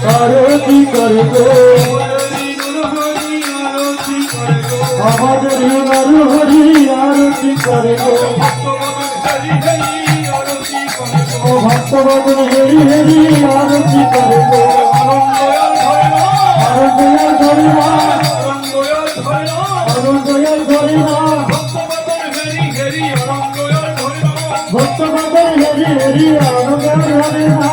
আরতি করে গো আমাদের নরহরি আরতি করে গো ও ভক্তবদন হরি হরি আরতি করে গো আনন্দয়াল ধরে মা আনন্দয়াল ধরে মা ভক্তবদন হরি হরি আনন্দয়াল ধরে মা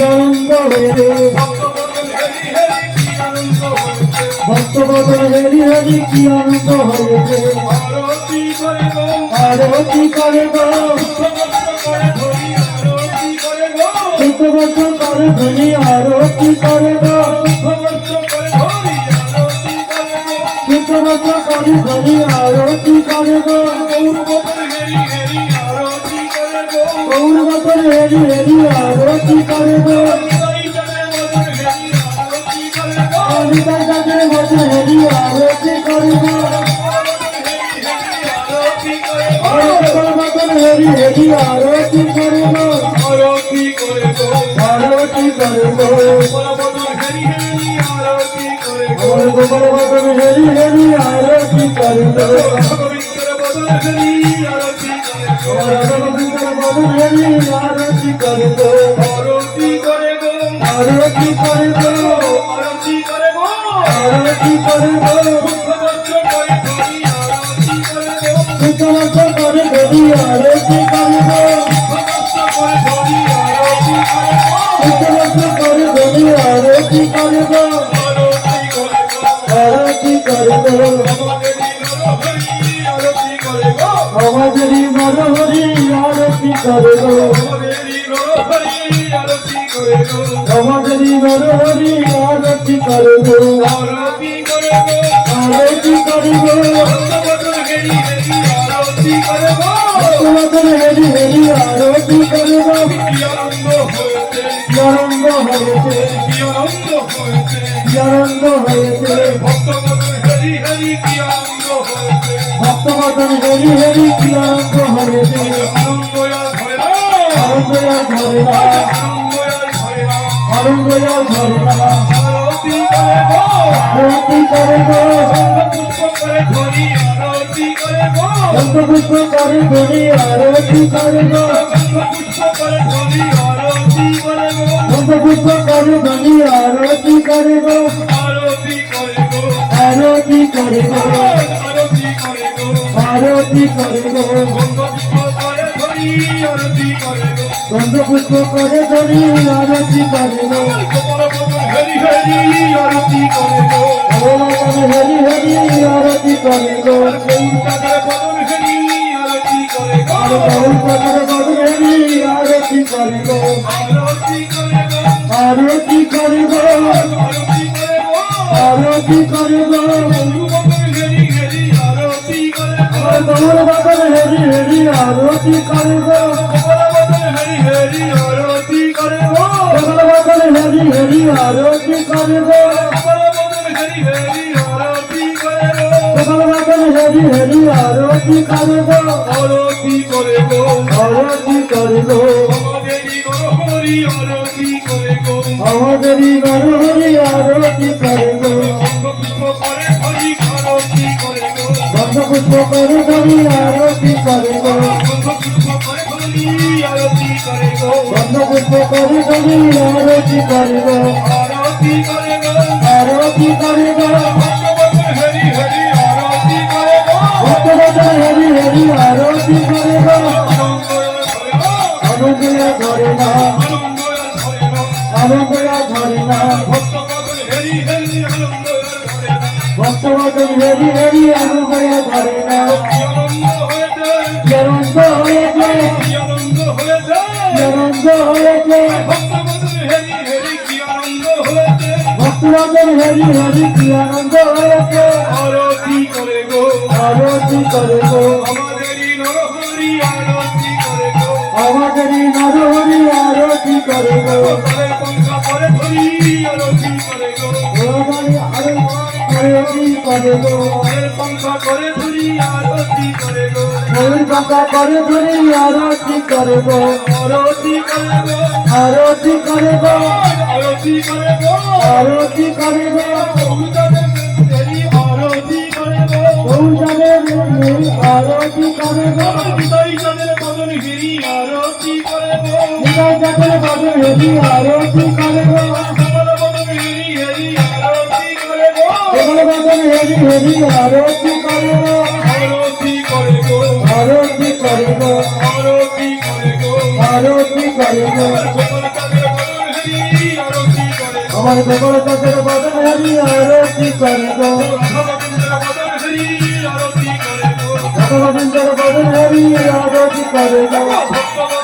আনন্দ হয়েছে ভক্তবদন হরি হরি কি আনন্দ হয়েছে আরতি করে গো ভক্তবদন করে ধরি আরতি করে গো ভক্তবদন করে ধরি আরতি করে গো গৌরবদন হরি হরি আরতি করে গো অমিতার কাছে বসে হরি আরতি করে গো গৌরবদন হরি হরি আরতি করে গো আরতি করে গো গৌরবদন হরি হরি আরতি করে গো আরতি করে গো আরতি করে গো আরতি করে গো আরতি করে গো আরতি করে গো সুখবর্ষ করে ধরি আরতি করে গো সুখবর্ষ করে ধরি আরতি করে গো আরতি করে গো আমাদেরই নরহরি আরতি করে গো আমাদেরই নরহরি আরতি করে গো আরতি করে গো ভক্তবদন হরি হরি আরতি করে গো আনন্দ হয়েছে আনন্দ হয়েছে ভক্তবদন হরি হরি কি আনন্দ হয়েছে আনন্দয়াল ধরে না আনন্দয়াল ধরে না আরতি করে গো পুষ্প করে ধরি আরতি করে গো পুষ্প করে ধরি আরতি করে গো আরতি করে গো আরতি করে গো গন্ধ পুষ্প করে ধরি আরতি করে গো হরি হরি আরতি করে গো হরি হরি আরতি করে গো আরতি করে গো আরতি করে গো আরতি করে গো গৌরবদন হরি হরি আরতি করে গো গৌরবদন হরি হরি আরতি করে গো গৌরবদন হরি হরি আরতি করে গো আরতি করে গো আরতি করে গো আমাদেরই নরহরি আরতি করে গো গন্ধ পুষ্প করে ধরি আরতি করে গো গন্ধ পুষ্প করে ধরি আরতি করে গো আরতি করে গো ভক্তবদন হরি হরি আরতি করে গো আনন্দয়া ধরে না আনন্দয়া ধরে না ভক্তবদন হরি হরি আনন্দয়া ধরে না আনন্দ হয়েছে আনন্দ হয়েছে ভক্তবদন হরি হরি কি আনন্দ হয়েছে আরতি করে গো আমাদেরই নরহরি আরতি করে গো আরতি করে গো টঙ্কা করে ধরি আরতি করে গো আরতি করে গো আরতি করে গো আরতি করে গো আরতি করে গো বহুজাদের দেরি আরতি করে গো বহুজানের আরতি করে গো বিদায়ী জানের বদন ঘিরি আরতি করে গো নিতাই জাতের বাজে হেরি আরতি করে গো কমল বদন ঘিরি হেরি আরতি করে গো কেবল বাজন হেরি হেরি আরতি করে গো আরতি করে গো আরতি করে গো আরতি করে গো আরতি করে গো কমল জানের বদন ঘিরি আরতি করে গো আমার কেবল জাতের বাজন হেরি আরতি করে গো রাধাগোবিন্দের বদন ঘিরি আরতি করে গো ভগবন্তের বাজন হেরি আরতি করে গো ভক্তগণ